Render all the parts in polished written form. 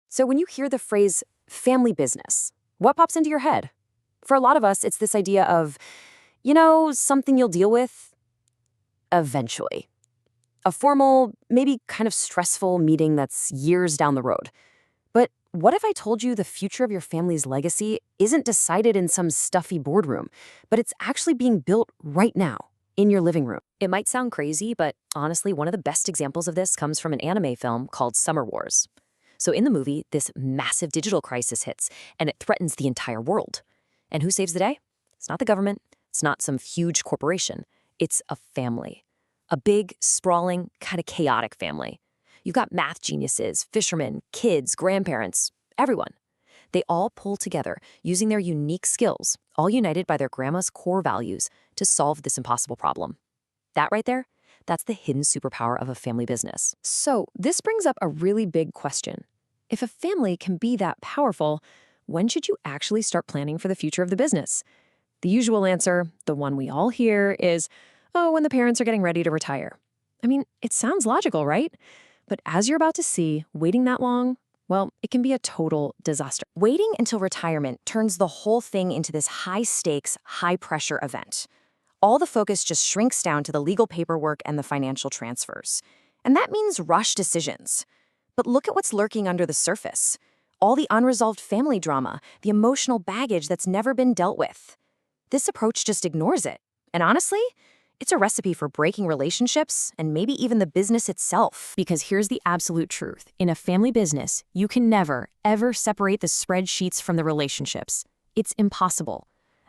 So when you hear the phrase family business, what pops into your head? For a lot of us, it's this idea of, something you'll deal with eventually. A formal, maybe kind of stressful meeting that's years down the road. But what if I told you the future of your family's legacy isn't decided in some stuffy boardroom, but it's actually being built right now, in your living room? It might sound crazy, but honestly, one of the best examples of this comes from an anime film called Summer Wars. So in the movie, this massive digital crisis hits, and it threatens the entire world. And who saves the day? It's not the government. It's not some huge corporation. It's a family. A big, sprawling, kind of chaotic family. You've got math geniuses, fishermen, kids, grandparents, everyone. They all pull together using their unique skills, all united by their grandma's core values, to solve this impossible problem. That right there, that's the hidden superpower of a family business. So this brings up a really big question. If a family can be that powerful, when should you actually start planning for the future of the business? The usual answer, the one we all hear, is, oh, when the parents are getting ready to retire. I mean, it sounds logical, right? But as you're about to see, waiting that long, well, it can be a total disaster. Waiting until retirement turns the whole thing into this high-stakes, high-pressure event. All the focus just shrinks down to the legal paperwork and the financial transfers. And that means rush decisions. But look at what's lurking under the surface. All the unresolved family drama, the emotional baggage that's never been dealt with. This approach just ignores it. And honestly, it's a recipe for breaking relationships and maybe even the business itself. Because here's the absolute truth. In a family business, you can never, ever separate the spreadsheets from the relationships. It's impossible.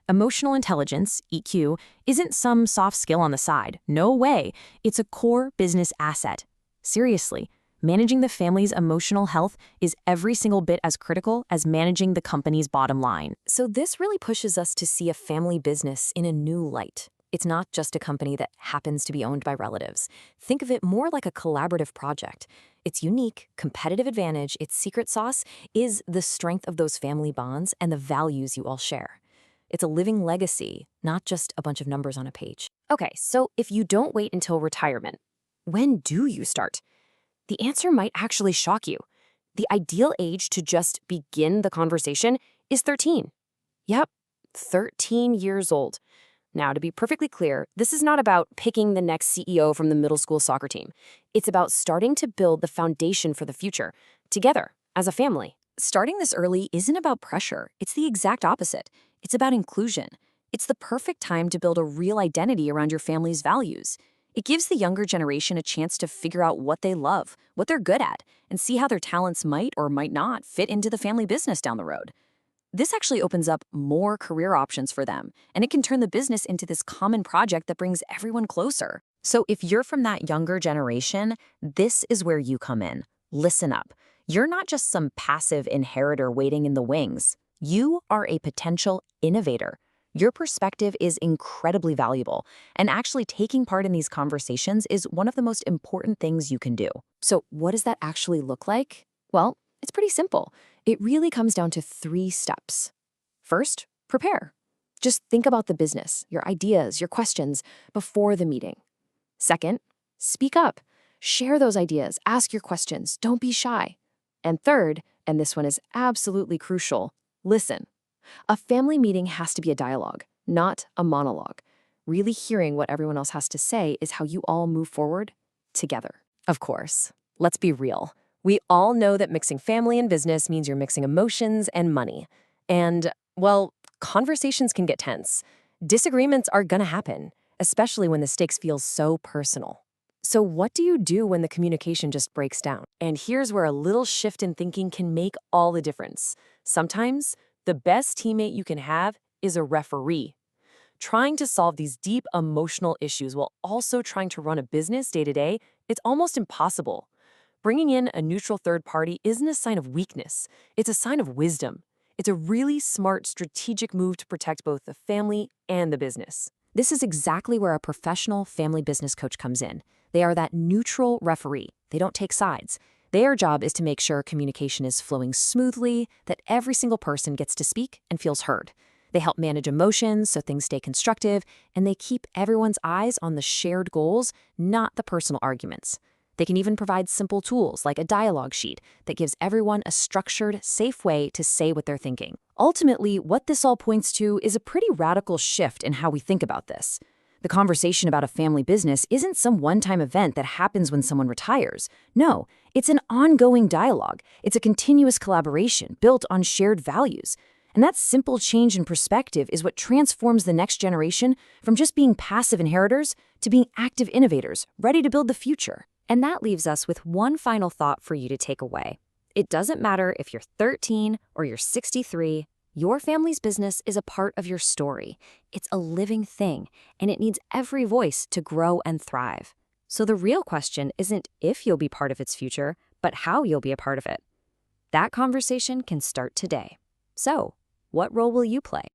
Emotional intelligence, EQ, isn't some soft skill on the side. No way. It's a core business asset. Seriously, managing the family's emotional health is every single bit as critical as managing the company's bottom line. So this really pushes us to see a family business in a new light. It's not just a company that happens to be owned by relatives. Think of it more like a collaborative project. Its unique, competitive advantage, its secret sauce, is the strength of those family bonds and the values you all share. It's a living legacy, not just a bunch of numbers on a page. Okay, so if you don't wait until retirement, when do you start? The answer might actually shock you. The ideal age to just begin the conversation is 13. Yep, 13 years old. Now, to be perfectly clear, this is not about picking the next CEO from the middle school soccer team. It's about starting to build the foundation for the future, together, as a family. Starting this early isn't about pressure. It's the exact opposite. It's about inclusion. It's the perfect time to build a real identity around your family's values. It gives the younger generation a chance to figure out what they love, what they're good at, and see how their talents might or might not fit into the family business down the road. This actually opens up more career options for them, and it can turn the business into this common project that brings everyone closer. So if you're from that younger generation, this is where you come in. Listen up. You're not just some passive inheritor waiting in the wings. You are a potential innovator. Your perspective is incredibly valuable, and actually taking part in these conversations is one of the most important things you can do. So what does that actually look like? Well, it's pretty simple. It really comes down to 3 steps. First, prepare. Just think about the business, your ideas, your questions before the meeting. Second, speak up. Share those ideas, ask your questions, don't be shy. And third, and this one is absolutely crucial, listen. A family meeting has to be a dialogue, not a monologue. Really hearing what everyone else has to say is how you all move forward together. Of course, let's be real. We all know that mixing family and business means you're mixing emotions and money. And, well, conversations can get tense. Disagreements are gonna happen, especially when the stakes feel so personal. So what do you do when the communication just breaks down? And here's where a little shift in thinking can make all the difference. Sometimes, the best teammate you can have is a referee. Trying to solve these deep emotional issues while also trying to run a business day to day, it's almost impossible. Bringing in a neutral third party isn't a sign of weakness. It's a sign of wisdom. It's a really smart, strategic move to protect both the family and the business. This is exactly where a professional family business coach comes in. They are that neutral referee. They don't take sides. Their job is to make sure communication is flowing smoothly, that every single person gets to speak and feels heard. They help manage emotions so things stay constructive, and they keep everyone's eyes on the shared goals, not the personal arguments. They can even provide simple tools like a dialogue sheet that gives everyone a structured, safe way to say what they're thinking. Ultimately, what this all points to is a pretty radical shift in how we think about this. The conversation about a family business isn't some one-time event that happens when someone retires. No, it's an ongoing dialogue. It's a continuous collaboration built on shared values. And that simple change in perspective is what transforms the next generation from just being passive inheritors to being active innovators, ready to build the future. And that leaves us with one final thought for you to take away. It doesn't matter if you're 13 or you're 63, your family's business is a part of your story. It's a living thing, and it needs every voice to grow and thrive. So the real question isn't if you'll be part of its future, but how you'll be a part of it. That conversation can start today. So, what role will you play?